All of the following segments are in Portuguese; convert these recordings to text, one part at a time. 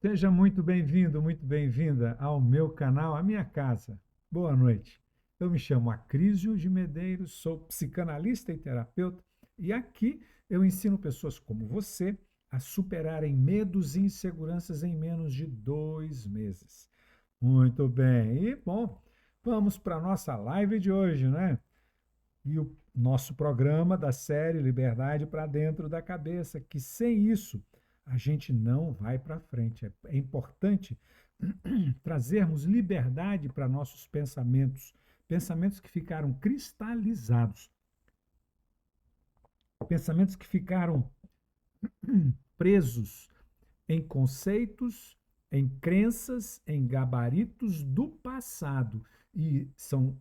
Seja muito bem-vindo, muito bem-vinda ao meu canal, à minha casa. Boa noite. Eu me chamo Acrísio de Medeiros, sou psicanalista e terapeuta, e aqui eu ensino pessoas como você a superarem medos e inseguranças em menos de 2 meses. Muito bem. E, bom, vamos para a nossa live de hoje, né? E o nosso programa da série Liberdade para Dentro da Cabeça, que sem isso a gente não vai para frente. É importante trazermos liberdade para nossos pensamentos, pensamentos que ficaram cristalizados, pensamentos que ficaram presos em conceitos, em crenças, em gabaritos do passado. E são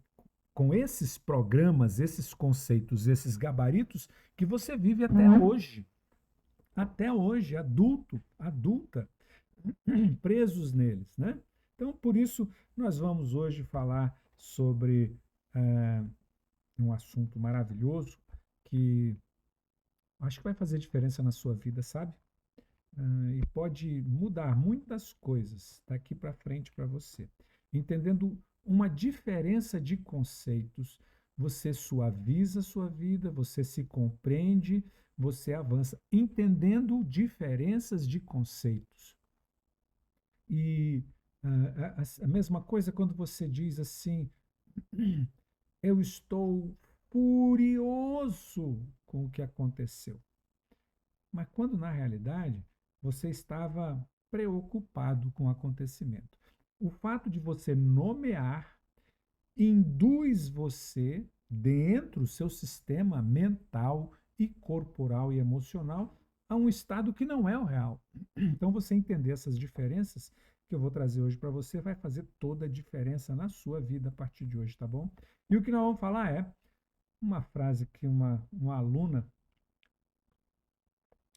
com esses programas, esses conceitos, esses gabaritos que você vive até hoje, adulto, adulta, presos neles, né? Então, por isso, nós vamos hoje falar sobre eh, um assunto maravilhoso que acho que vai fazer diferença na sua vida, sabe? E pode mudar muitas coisas daqui para frente para você. Entendendo uma diferença de conceitos, você suaviza a sua vida, você se compreende, você avança. Entendendo diferenças de conceitos. E a mesma coisa quando você diz assim: eu estou furioso com o que aconteceu. Mas quando na realidade você estava preocupado com o acontecimento. O fato de você nomear induz você, dentro do seu sistema mental e corporal e emocional, a um estado que não é o real. Então, você entender essas diferenças que eu vou trazer hoje para você vai fazer toda a diferença na sua vida a partir de hoje, tá bom? E o que nós vamos falar é uma frase que uma aluna,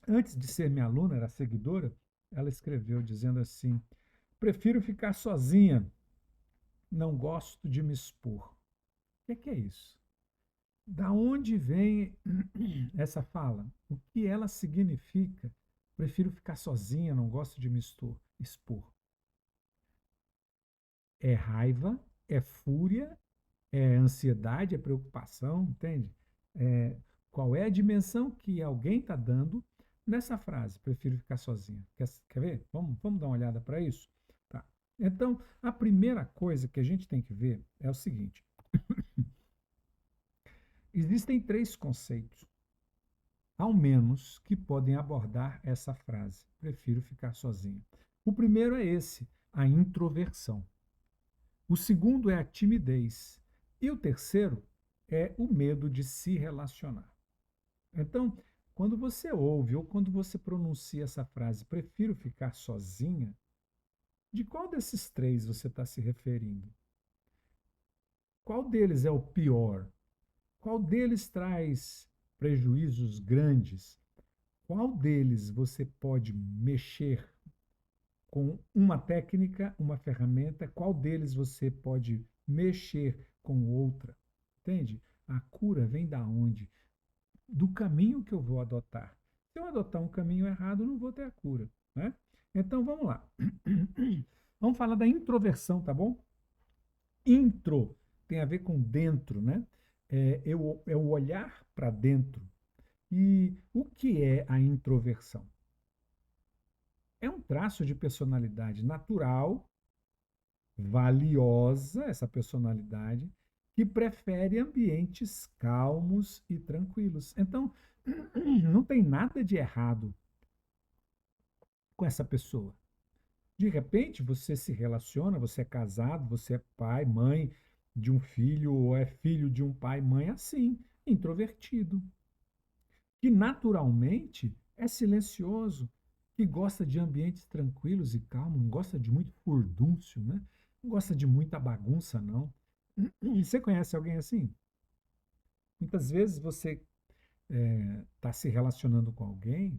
antes de ser minha aluna, era seguidora, ela escreveu dizendo assim: prefiro ficar sozinha, não gosto de me expor. O que é isso? Da onde vem essa fala? O que ela significa? Prefiro ficar sozinha, não gosto de me expor. É raiva, é fúria, é ansiedade, é preocupação, entende? É, qual é a dimensão que alguém está dando nessa frase? Prefiro ficar sozinha. Quer ver? Vamos dar uma olhada para isso? Tá. Então, a primeira coisa que a gente tem que ver é o seguinte: existem três conceitos ao menos, que podem abordar essa frase: prefiro ficar sozinho. O primeiro é esse, a introversão. O segundo é a timidez. E o terceiro é o medo de se relacionar. Então, quando você ouve ou quando você pronuncia essa frase, prefiro ficar sozinha, de qual desses três você está se referindo? Qual deles é o pior? Qual deles traz prejuízos grandes? Qual deles você pode mexer com uma técnica, uma ferramenta? Qual deles você pode mexer com outra? Entende? A cura vem da onde? Do caminho que eu vou adotar. Se eu adotar um caminho errado, eu não vou ter a cura, né? Então vamos lá. Vamos falar da introversão, tá bom? Intro tem a ver com dentro, né? É o olhar para dentro. E o que é a introversão? É um traço de personalidade natural, valiosa, essa personalidade, que prefere ambientes calmos e tranquilos. Então, não tem nada de errado com essa pessoa. De repente, você se relaciona, você é casado, você é pai, mãe de um filho, ou é filho de um pai, mãe assim, introvertido, que naturalmente é silencioso, que gosta de ambientes tranquilos e calmos, não gosta de muito furdúncio, né? Não gosta de muita bagunça, não. Você conhece alguém assim? Muitas vezes você está se relacionando com alguém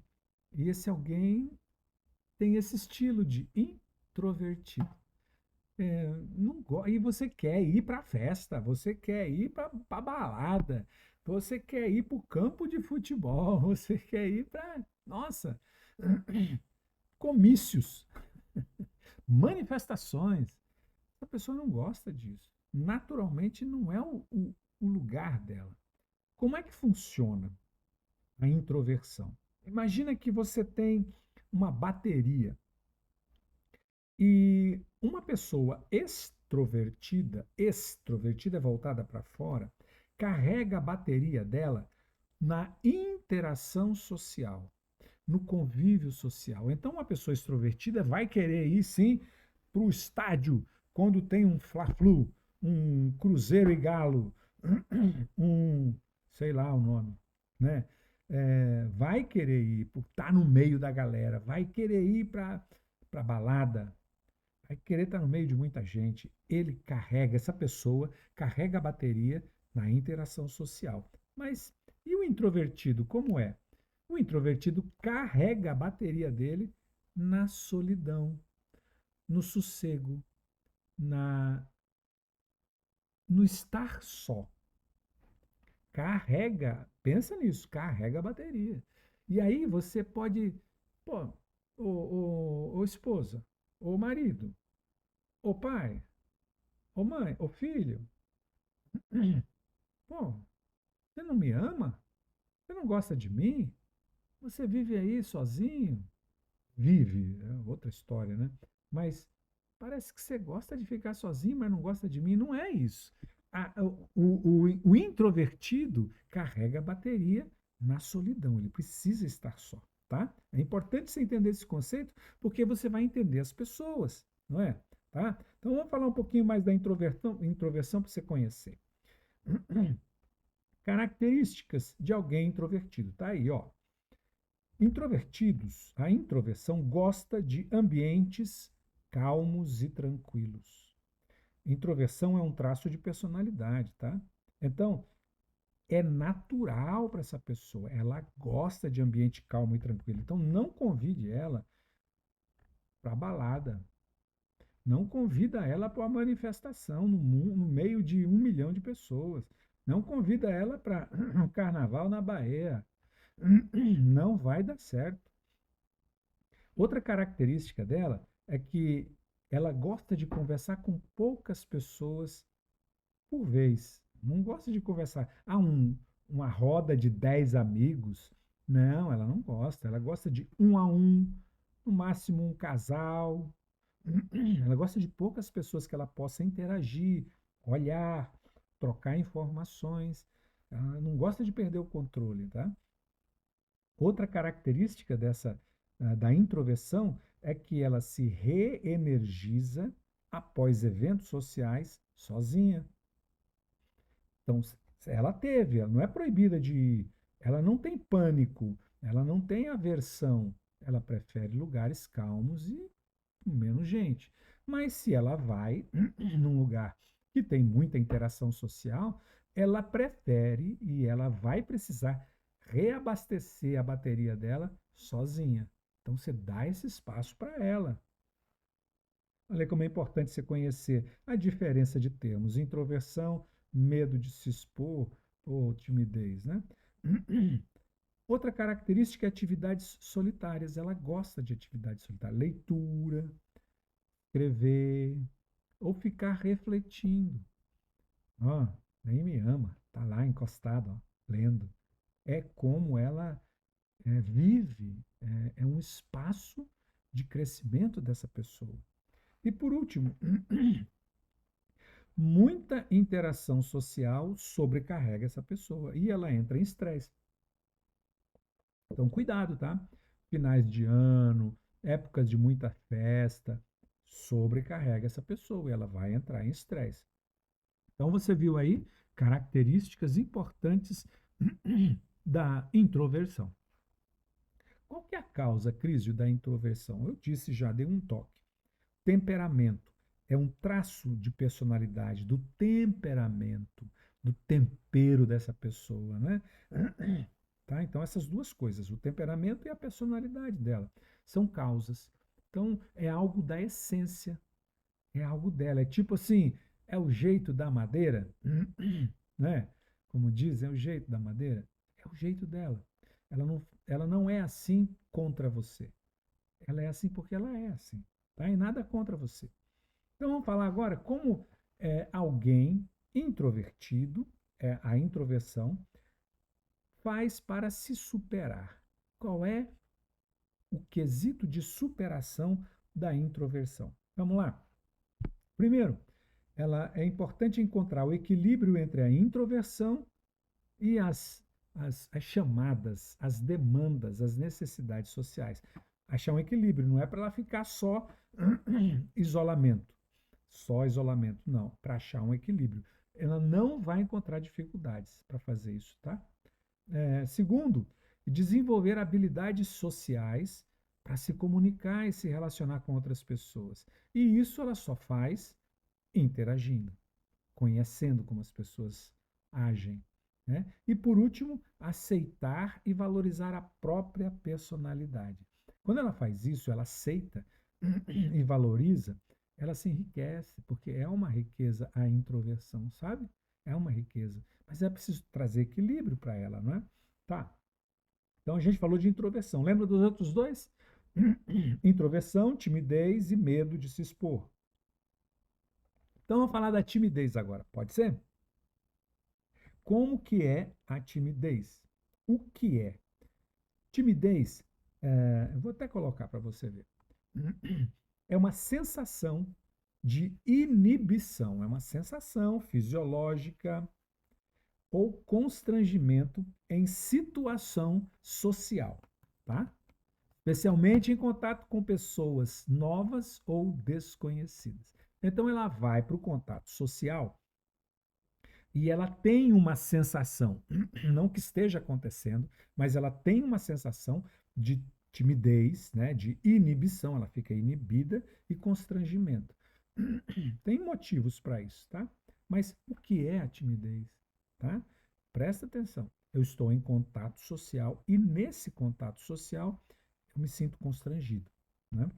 e esse alguém tem esse estilo de introvertido. Não e você quer ir para a festa, você quer ir para a balada, você quer ir para o campo de futebol, você quer ir para, nossa, comícios. manifestações. A pessoa não gosta disso. Naturalmente não é o lugar dela. Como é que funciona a introversão? Imagina que você tem uma bateria e uma pessoa extrovertida é voltada para fora, carrega a bateria dela na interação social, no convívio social. Então, uma pessoa extrovertida vai querer ir, sim, para o estádio quando tem um Fla-Flu, um Cruzeiro e Galo, um, sei lá o nome, né? Vai querer ir, por estar no meio da galera, vai querer ir para balada, vai querer estar no meio de muita gente. Ele carrega, essa pessoa carrega a bateria na interação social. Mas e o introvertido, como é? O introvertido carrega a bateria dele na solidão, no sossego, na no estar só. Carrega, pensa nisso, carrega a bateria. E aí você pode, pô, ô esposa, ô marido, ô pai, ô mãe, ô filho, pô, você não me ama? Você não gosta de mim? Você vive aí sozinho? Vive, é outra história, né? Mas parece que você gosta de ficar sozinho, mas não gosta de mim. Não é isso. O introvertido carrega a bateria na solidão, ele precisa estar só, tá? É importante você entender esse conceito, porque você vai entender as pessoas, não é? Tá? Então vamos falar um pouquinho mais da introversão para você conhecer. Características de alguém introvertido, tá aí, ó. Introvertidos, a introversão gosta de ambientes calmos e tranquilos. Introversão é um traço de personalidade, tá? Então, é natural para essa pessoa, ela gosta de ambiente calmo e tranquilo. Então, não convide ela para balada, não convida ela para uma manifestação no meio de 1 milhão de pessoas, não convida ela para um carnaval na Bahia, não vai dar certo. Outra característica dela é que ela gosta de conversar com poucas pessoas por vez. Não gosta de conversar. Uma roda de 10 amigos. Não, ela não gosta. Ela gosta de um a um, no máximo um casal. Ela gosta de poucas pessoas que ela possa interagir, olhar, trocar informações. Ela não gosta de perder o controle, tá? Outra característica da introversão é que ela se reenergiza após eventos sociais sozinha. Então, ela não é proibida de ir, ela não tem pânico, ela não tem aversão, ela prefere lugares calmos e com menos gente. Mas se ela vai num lugar que tem muita interação social, ela prefere e ela vai precisar reabastecer a bateria dela sozinha. Então você dá esse espaço para ela. Olha como é importante você conhecer a diferença de termos introversão, medo de se expor ou timidez, né? Outra característica é atividades solitárias. Ela gosta de atividades solitárias, leitura, escrever ou ficar refletindo. Ó, nem me ama, tá lá encostado, ó, lendo. É como ela vive, é um espaço de crescimento dessa pessoa. E por último, muita interação social sobrecarrega essa pessoa e ela entra em estresse. Então, cuidado, tá? Finais de ano, épocas de muita festa, sobrecarrega essa pessoa e ela vai entrar em estresse. Então, você viu aí características importantes da introversão. Qual que é a causa, Crísio, da introversão? Eu disse já, dei um toque. Temperamento é um traço de personalidade, do temperamento, do tempero dessa pessoa, né? Tá? Então, essas duas coisas, o temperamento e a personalidade dela, são causas. Então, é algo da essência, é algo dela. É tipo assim, é o jeito da madeira, né? Como dizem, é o jeito da madeira. É o jeito dela. Ela não é assim contra você. Ela é assim porque ela é assim. tá? E nada contra você. Então vamos falar agora como alguém introvertido, a introversão, faz para se superar. Qual é o quesito de superação da introversão? Vamos lá. Primeiro, é importante encontrar o equilíbrio entre a introversão e as chamadas, as demandas, as necessidades sociais. Achar um equilíbrio, não é para ela ficar só isolamento. Só isolamento, não. Para achar um equilíbrio. Ela não vai encontrar dificuldades para fazer isso, tá? Segundo, desenvolver habilidades sociais para se comunicar e se relacionar com outras pessoas. E isso ela só faz interagindo, conhecendo como as pessoas agem. Né? E por último, aceitar e valorizar a própria personalidade. Quando ela faz isso, ela aceita e valoriza, ela se enriquece, porque é uma riqueza a introversão, sabe? É uma riqueza. Mas é preciso trazer equilíbrio para ela, não é? Tá. Então a gente falou de introversão. Lembra dos outros dois? Introversão, timidez e medo de se expor. Então vamos falar da timidez agora, pode ser? Como que é a timidez? O que é? Timidez, eu vou até colocar para você ver. É uma sensação de inibição, é uma sensação fisiológica ou constrangimento em situação social, tá? Especialmente em contato com pessoas novas ou desconhecidas. Então ela vai para o contato social e ela tem uma sensação, não que esteja acontecendo, mas ela tem uma sensação de timidez, né, de inibição, ela fica inibida e constrangimento. Tem motivos para isso, tá? Mas o que é a timidez, tá? Presta atenção. Eu estou em contato social e nesse contato social eu me sinto constrangido, né?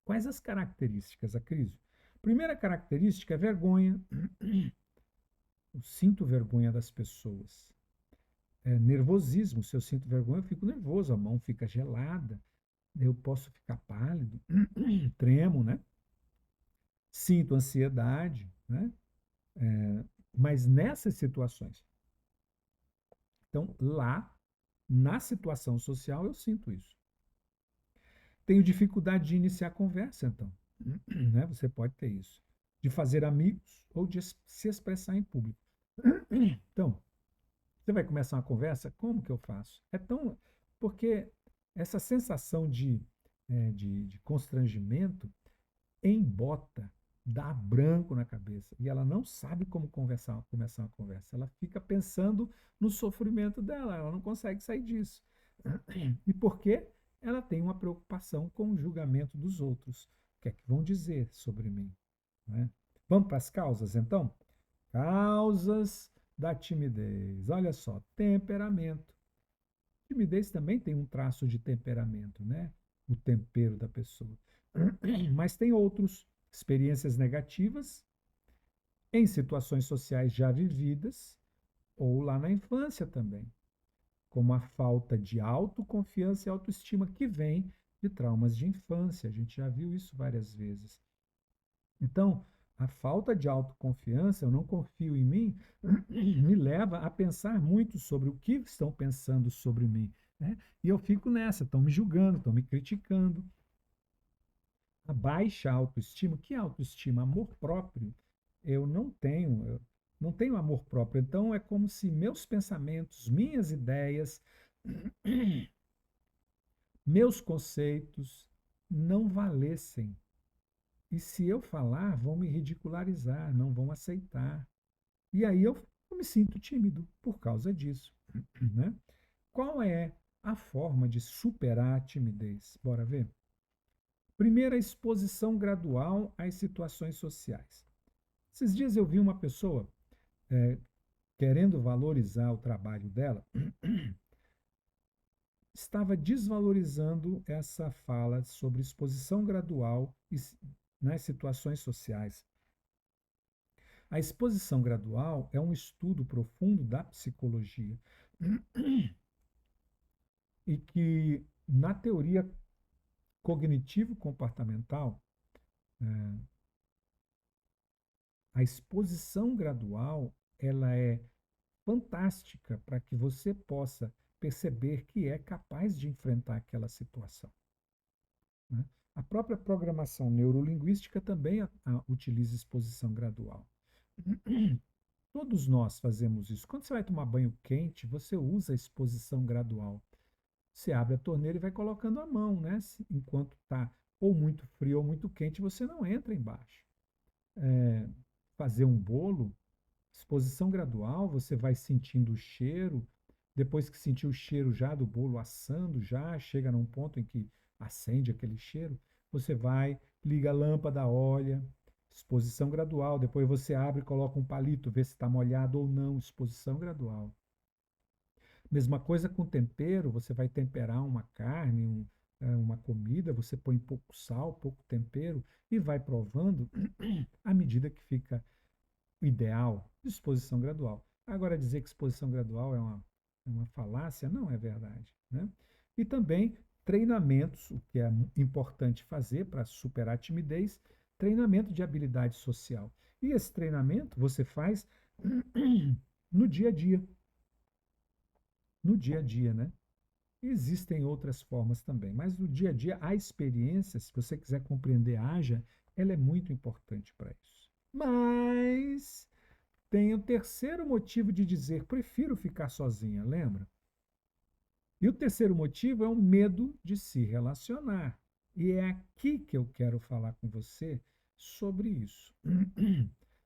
Quais as características, a crise? Primeira característica é vergonha. Eu sinto vergonha das pessoas. Nervosismo, se eu sinto vergonha, eu fico nervoso, a mão fica gelada, eu posso ficar pálido, tremo, né? Sinto ansiedade, né? Mas nessas situações, então lá, na situação social, eu sinto isso. Tenho dificuldade de iniciar conversa, então, né? Você pode ter isso. De fazer amigos ou de se expressar em público. Então, você vai começar uma conversa, como que eu faço? É tão. Porque essa sensação de constrangimento embota, dá branco na cabeça. E ela não sabe como começar uma conversa. Ela fica pensando no sofrimento dela, ela não consegue sair disso. E por quê? Ela tem uma preocupação com o julgamento dos outros. O que é que vão dizer sobre mim? Né? Vamos para as causas, então? Causas da timidez. Olha só, temperamento. Timidez também tem um traço de temperamento, né? O tempero da pessoa. Mas tem outros, experiências negativas em situações sociais já vividas ou lá na infância também, como a falta de autoconfiança e autoestima que vem de traumas de infância. A gente já viu isso várias vezes. Então, a falta de autoconfiança, eu não confio em mim, me leva a pensar muito sobre o que estão pensando sobre mim. Né? E eu fico nessa, estão me julgando, estão me criticando. A baixa autoestima, que autoestima? Amor próprio. Eu não tenho amor próprio. Então é como se meus pensamentos, minhas ideias, meus conceitos não valessem. E se eu falar, vão me ridicularizar, não vão aceitar. E aí eu me sinto tímido por causa disso. Né? Qual é a forma de superar a timidez? Bora ver? Primeira, exposição gradual às situações sociais. Esses dias eu vi uma pessoa querendo valorizar o trabalho dela, estava desvalorizando essa fala sobre exposição gradual nas situações sociais. A exposição gradual é um estudo profundo da psicologia e que, na teoria, cognitivo-comportamental, a exposição gradual, ela é fantástica para que você possa perceber que é capaz de enfrentar aquela situação, né? A própria programação neurolinguística também utiliza exposição gradual. Todos nós fazemos isso. Quando você vai tomar banho quente, você usa a exposição gradual. Você abre a torneira e vai colocando a mão, né? Enquanto está ou muito frio ou muito quente, você não entra embaixo. Fazer um bolo, exposição gradual, você vai sentindo o cheiro. Depois que sentir o cheiro já do bolo assando, já chega num ponto em que acende aquele cheiro, você vai, liga a lâmpada, olha, exposição gradual. Depois você abre e coloca um palito, vê se está molhado ou não, exposição gradual. Mesma coisa com tempero, você vai temperar uma carne, uma comida, você põe pouco sal, pouco tempero e vai provando à medida que fica ideal, exposição gradual. Agora, dizer que exposição gradual é uma falácia, não é verdade, né? E também treinamentos, o que é importante fazer para superar a timidez, treinamento de habilidade social. E esse treinamento você faz no dia a dia. No dia a dia, né? Existem outras formas também, mas no dia a dia, a experiência, se você quiser compreender a Haja, ela é muito importante para isso. Mas tem o terceiro motivo de dizer prefiro ficar sozinha, lembra? E o terceiro motivo é o medo de se relacionar. E é aqui que eu quero falar com você sobre isso.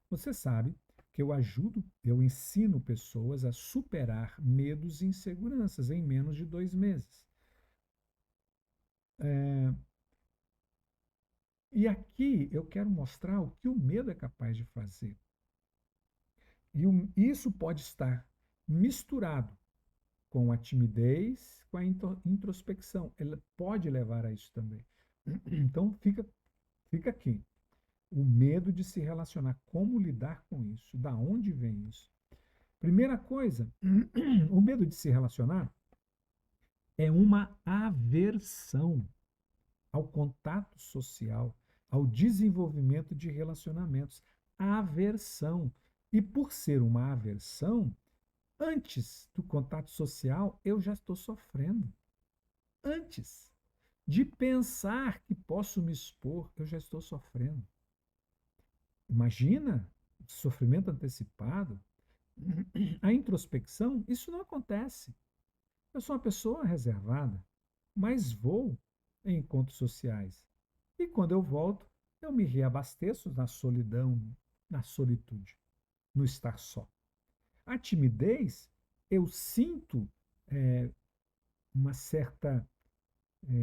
Você sabe que eu ensino pessoas a superar medos e inseguranças em menos de 2 meses. E aqui eu quero mostrar o que o medo é capaz de fazer. E isso pode estar misturado com a timidez, com a introspecção. Ela pode levar a isso também. Então fica aqui. O medo de se relacionar, como lidar com isso, da onde vem isso? Primeira coisa, o medo de se relacionar é uma aversão ao contato social, ao desenvolvimento de relacionamentos. Aversão. E por ser uma aversão, antes do contato social, eu já estou sofrendo. Antes de pensar que posso me expor, eu já estou sofrendo. Imagina sofrimento antecipado. A introspecção, isso não acontece. Eu sou uma pessoa reservada, mas vou em encontros sociais. E quando eu volto, eu me reabasteço na solidão, na solitude, no estar só. A timidez, eu sinto uma certa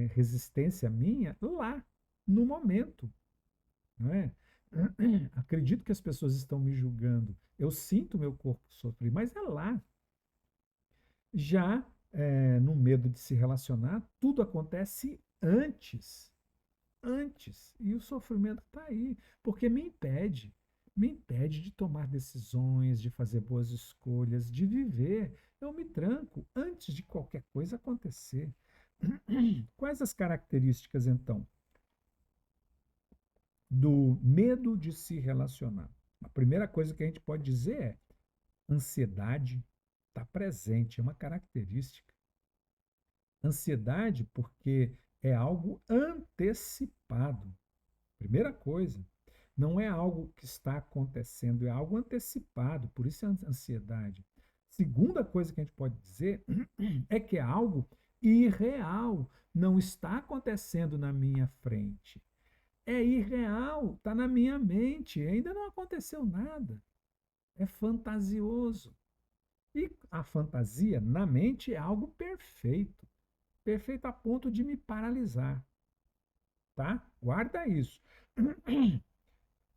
resistência minha lá, no momento. Não é? Acredito que as pessoas estão me julgando. Eu sinto meu corpo sofrer, mas é lá. Já no medo de se relacionar, tudo acontece antes. Antes. E o sofrimento está aí, porque me impede de tomar decisões, de fazer boas escolhas, de viver. Eu me tranco antes de qualquer coisa acontecer. Quais as características, então, do medo de se relacionar? A primeira coisa que a gente pode dizer é ansiedade está presente, é uma característica. Ansiedade porque é algo antecipado. Primeira coisa, não é algo que está acontecendo, é algo antecipado, por isso é ansiedade. Segunda coisa que a gente pode dizer é que é algo irreal, não está acontecendo na minha frente. É irreal, está na minha mente, ainda não aconteceu nada. É fantasioso. E a fantasia na mente é algo perfeito, perfeito a ponto de me paralisar, tá? Guarda isso.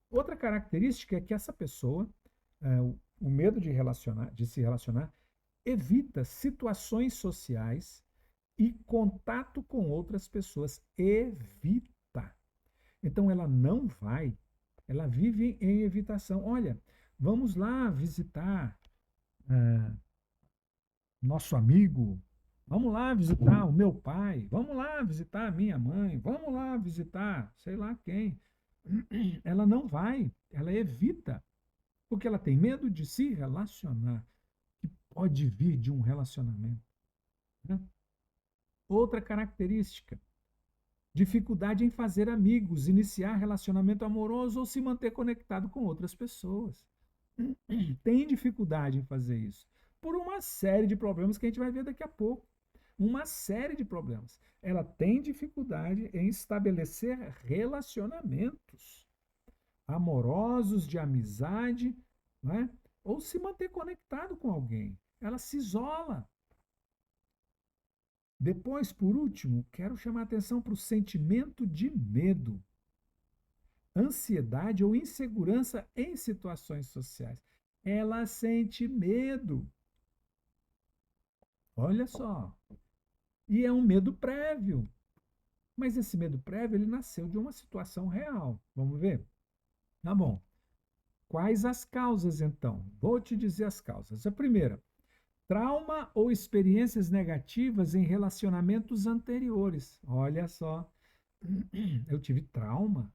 Outra característica é que essa pessoa, o medo de se relacionar, evita situações sociais e contato com outras pessoas. Evita. Então ela não vai, ela vive em evitação. Olha, vamos lá visitar nosso amigo Vamos lá visitar o meu pai, vamos lá visitar a minha mãe, vamos lá visitar sei lá quem. Ela não vai, ela evita, porque ela tem medo de se relacionar, que pode vir de um relacionamento. Né? Outra característica, dificuldade em fazer amigos, iniciar relacionamento amoroso ou se manter conectado com outras pessoas. Tem dificuldade em fazer isso, por uma série de problemas que a gente vai ver daqui a pouco. Uma série de problemas. Ela tem dificuldade em estabelecer relacionamentos amorosos, de amizade, né? Ou se manter conectado com alguém. Ela se isola. Depois, por último, quero chamar a atenção para o sentimento de medo, ansiedade ou insegurança em situações sociais. Ela sente medo. Olha só. E é um medo prévio. Mas esse medo prévio, ele nasceu de uma situação real. Vamos ver? Tá bom. Quais as causas, então? Vou te dizer as causas. A primeira, trauma ou experiências negativas em relacionamentos anteriores. Olha só, eu tive trauma,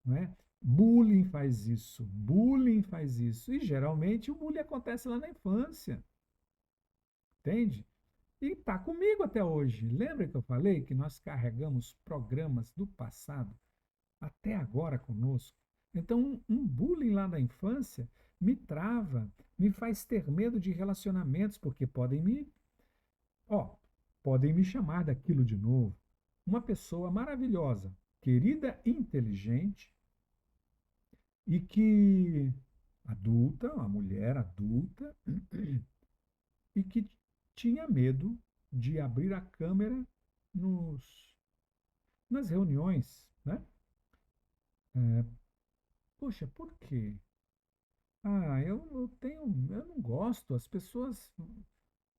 não é? Bullying faz isso, bullying faz isso. E geralmente o bullying acontece lá na infância, entende? E está comigo até hoje. Lembra que eu falei que nós carregamos programas do passado até agora conosco? Então, um bullying lá da infância me trava, me faz ter medo de relacionamentos, porque ó, podem me chamar daquilo de novo. Uma pessoa maravilhosa, querida e inteligente, e que adulta, uma mulher adulta, e que tinha medo de abrir a câmera nos, nas reuniões, né? É, poxa, por quê? Eu não gosto, as pessoas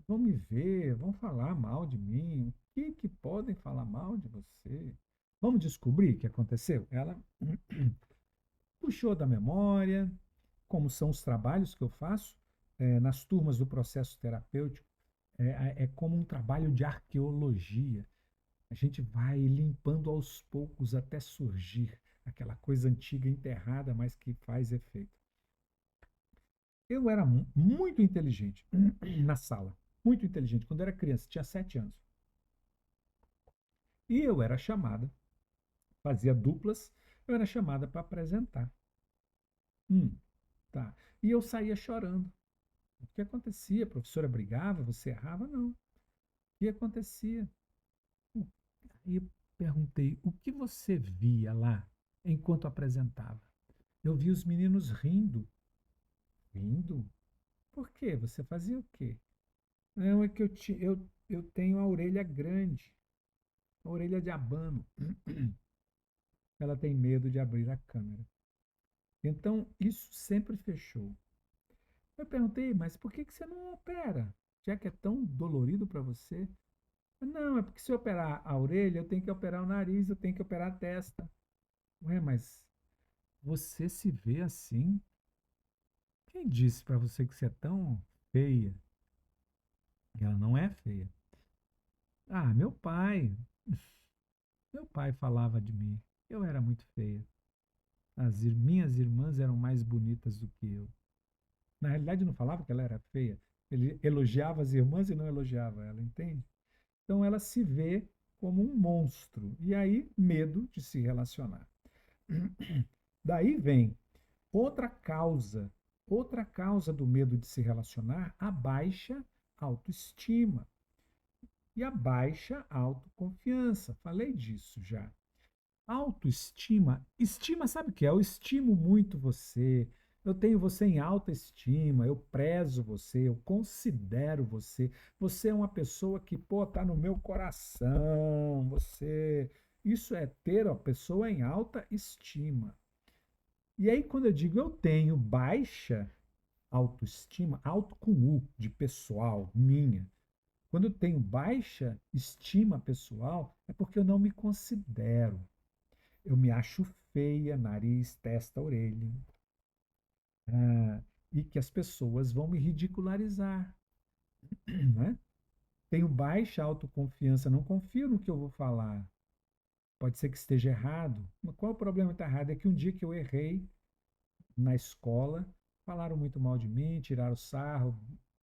vão me ver, vão falar mal de mim. O que podem falar mal de você? Vamos descobrir o que aconteceu? Ela puxou da memória, como são os trabalhos que eu faço nas turmas do processo terapêutico. É como um trabalho de arqueologia. A gente vai limpando aos poucos até surgir aquela coisa antiga enterrada, mas que faz efeito. Eu era muito inteligente na sala, muito inteligente. Quando eu era criança, tinha 7 anos. E eu era chamada, fazia duplas, eu era chamada para apresentar. Hum, tá. E eu saía chorando. O que acontecia? A professora brigava, você errava? Não. O que acontecia? Aí eu perguntei, o que você via lá enquanto apresentava? Eu vi os meninos rindo. Rindo? Por quê? Você fazia o quê? Não, é que eu tenho a orelha grande, a orelha de abano. Ela tem medo de abrir a câmera. Então, isso sempre fechou. Eu perguntei, mas por que você não opera? Já que é tão dolorido para você? Não, é porque se eu operar a orelha, eu tenho que operar o nariz, eu tenho que operar a testa. Ué, mas você se vê assim? Quem disse para você que você é tão feia? Ela não é feia. Ah, meu pai. Meu pai falava de mim. Eu era muito feia. Minhas irmãs eram mais bonitas do que eu. Na realidade, não falava que ela era feia. Ele elogiava as irmãs e não elogiava ela, entende? Então ela se vê como um monstro. E aí, medo de se relacionar. Daí vem outra causa do medo de se relacionar, a baixa autoestima e a baixa autoconfiança. Falei disso já. Autoestima, estima, sabe o que é? Eu estimo muito você, eu tenho você em alta estima, eu prezo você, eu considero você. Você é uma pessoa que, pô, tá no meu coração. Isso é ter a pessoa em alta estima. E aí, quando eu digo eu tenho baixa autoestima, auto com U, de pessoal, minha. Quando eu tenho baixa estima pessoal, é porque eu não me considero. Eu me acho feia, nariz, testa, orelha. E que as pessoas vão me ridicularizar. Né? tenho baixa autoconfiança, não confio no que eu vou falar. Pode ser que esteja errado. Mas qual é o problema que está errado? É que um dia que eu errei na escola, falaram muito mal de mim, tiraram sarro,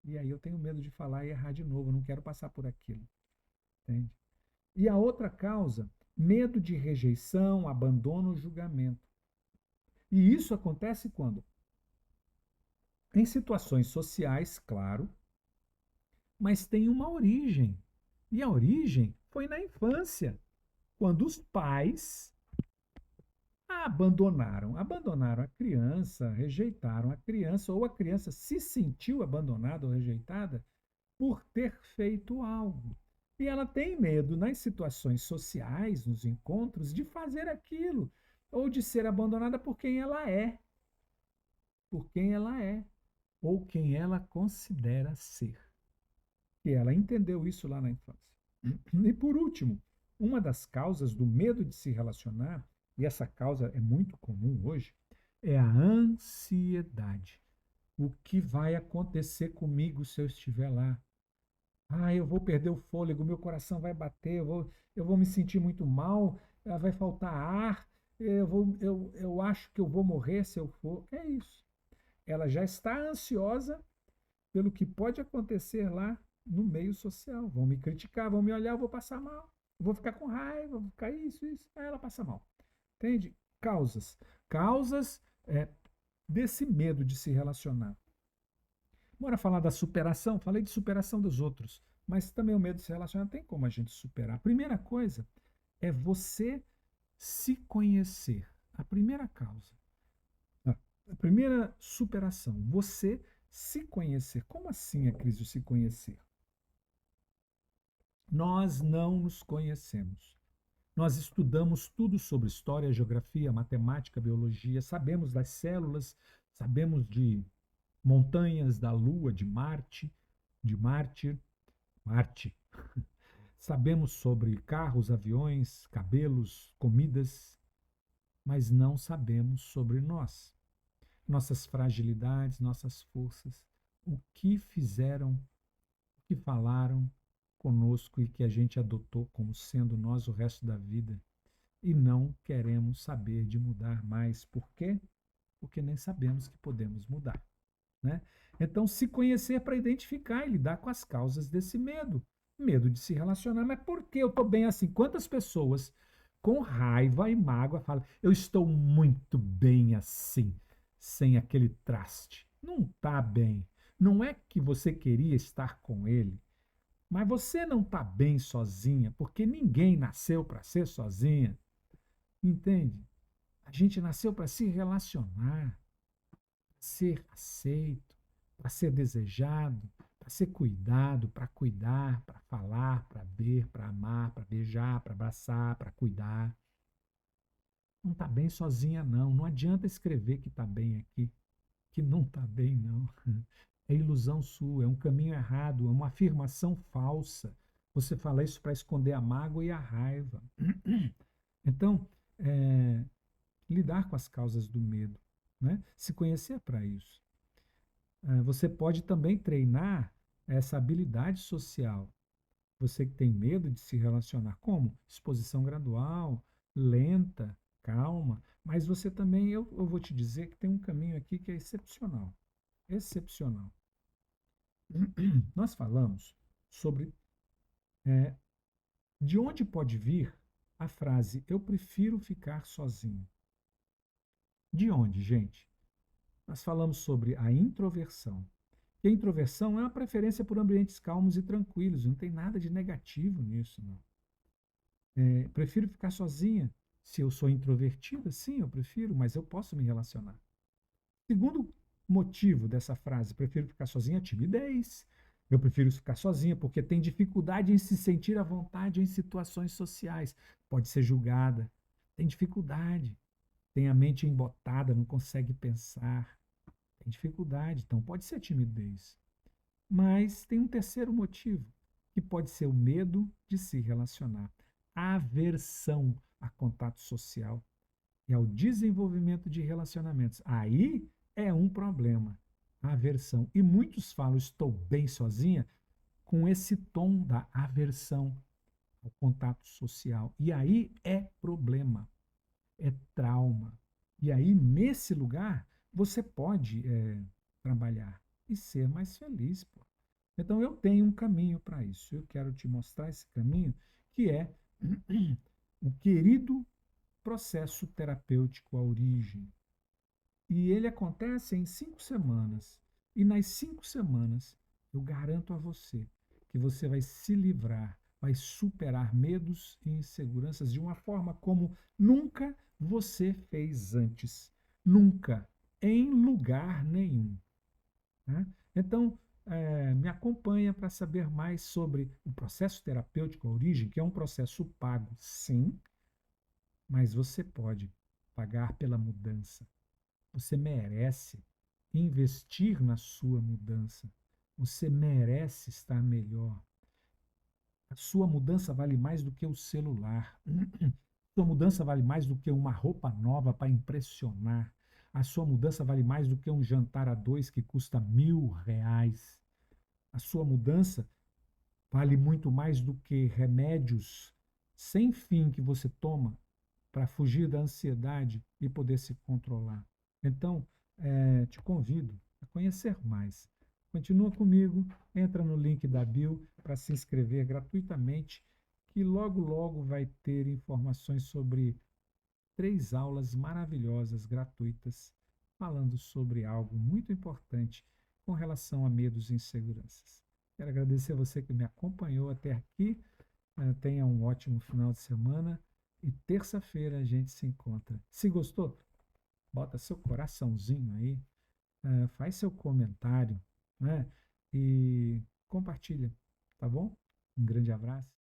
e aí eu tenho medo de falar e errar de novo, eu não quero passar por aquilo, entende? E a outra causa, medo de rejeição, abandono, julgamento. E isso acontece quando? Em situações sociais, claro, mas tem uma origem. E a origem foi na infância, quando os pais abandonaram a criança, rejeitaram a criança, ou a criança se sentiu abandonada ou rejeitada por ter feito algo. E ela tem medo nas situações sociais, nos encontros, de fazer aquilo, ou de ser abandonada por quem ela é, ou quem ela considera ser. E ela entendeu isso lá na infância. E por último, uma das causas do medo de se relacionar, e essa causa é muito comum hoje, é a ansiedade. O que vai acontecer comigo se eu estiver lá? Ah, eu vou perder o fôlego, meu coração vai bater, eu vou me sentir muito mal, vai faltar ar, eu acho que eu vou morrer se eu for. É isso. Ela já está ansiosa pelo que pode acontecer lá no meio social. Vão me criticar, vão me olhar, eu vou passar mal, vou ficar com raiva, vou ficar isso. Aí ela passa mal. Entende? Causas. Causas desse medo de se relacionar. Bora falar da superação? Falei de superação dos outros, mas também o medo de se relacionar tem como a gente superar. A primeira coisa é você se conhecer. A primeira causa. A primeira superação, você se conhecer. Como assim a crise de se conhecer? Nós não nos conhecemos. Nós estudamos tudo sobre história, geografia, matemática, biologia, sabemos das células, sabemos de montanhas, da Lua, de Marte. Sabemos sobre carros, aviões, cabelos, comidas, mas não sabemos sobre nós, nossas fragilidades, nossas forças, o que fizeram, o que falaram conosco e que a gente adotou como sendo nós o resto da vida e não queremos saber de mudar mais. Por quê? Porque nem sabemos que podemos mudar. Né? Então, se conhecer para identificar e lidar com as causas desse medo. Medo de se relacionar. Mas por que eu estou bem assim? Quantas pessoas com raiva e mágoa falam, eu estou muito bem assim, sem aquele traste. Não está bem. Não é que você queria estar com ele, mas você não está bem sozinha, porque ninguém nasceu para ser sozinha. Entende? A gente nasceu para se relacionar, ser aceito, para ser desejado, para ser cuidado, para cuidar, para falar, para ver, para amar, para beijar, para abraçar, para cuidar. Não está bem sozinha, não. Não adianta escrever que está bem aqui, que não está bem, não. É ilusão sua, é um caminho errado, é uma afirmação falsa. Você fala isso para esconder a mágoa e a raiva. Então, é, lidar com as causas do medo, né? Se conhecer para isso. Você pode também treinar essa habilidade social. Você que tem medo de se relacionar, como? Exposição gradual, lenta, calma. Mas você também, eu vou te dizer que tem um caminho aqui que é excepcional. Excepcional. Nós falamos sobre de onde pode vir a frase eu prefiro ficar sozinho. De onde, gente? Nós falamos sobre a introversão. E a introversão é uma preferência por ambientes calmos e tranquilos. Não tem nada de negativo nisso, não. Prefiro ficar sozinha. Se eu sou introvertida, sim, eu prefiro, mas eu posso me relacionar. Segundo motivo dessa frase, prefiro ficar sozinha, é timidez. Eu prefiro ficar sozinha porque tem dificuldade em se sentir à vontade em situações sociais. Pode ser julgada. Tem dificuldade. Tem a mente embotada, não consegue pensar. Tem dificuldade, então pode ser timidez. Mas tem um terceiro motivo, que pode ser o medo de se relacionar. A aversão a contato social e ao desenvolvimento de relacionamentos. Aí é um problema, a aversão. E muitos falam, estou bem sozinha, com esse tom da aversão ao contato social. E aí é problema, é trauma. E aí, nesse lugar, você pode trabalhar e ser mais feliz. Pô. Então, eu tenho um caminho para isso. Eu quero te mostrar esse caminho, que é o querido processo terapêutico à origem. E ele acontece em 5 semanas. E nas 5 semanas, eu garanto a você que você vai se livrar, vai superar medos e inseguranças de uma forma como nunca você fez antes. Nunca, em lugar nenhum. Né? Então, me acompanha para saber mais sobre o processo terapêutico à origem, que é um processo pago, sim, mas você pode pagar pela mudança. Você merece investir na sua mudança. Você merece estar melhor. A sua mudança vale mais do que o celular. A sua mudança vale mais do que uma roupa nova para impressionar. A sua mudança vale mais do que um jantar a dois que custa R$ 1.000. A sua mudança vale muito mais do que remédios sem fim que você toma para fugir da ansiedade e poder se controlar. Então, te convido a conhecer mais. Continua comigo, entra no link da bio para se inscrever gratuitamente, que logo, logo vai ter informações sobre 3 aulas maravilhosas, gratuitas, falando sobre algo muito importante com relação a medos e inseguranças. Quero agradecer a você que me acompanhou até aqui. Tenha um ótimo final de semana e terça-feira a gente se encontra. Se gostou, bota seu coraçãozinho aí, faz seu comentário, né? E compartilha, tá bom? Um grande abraço.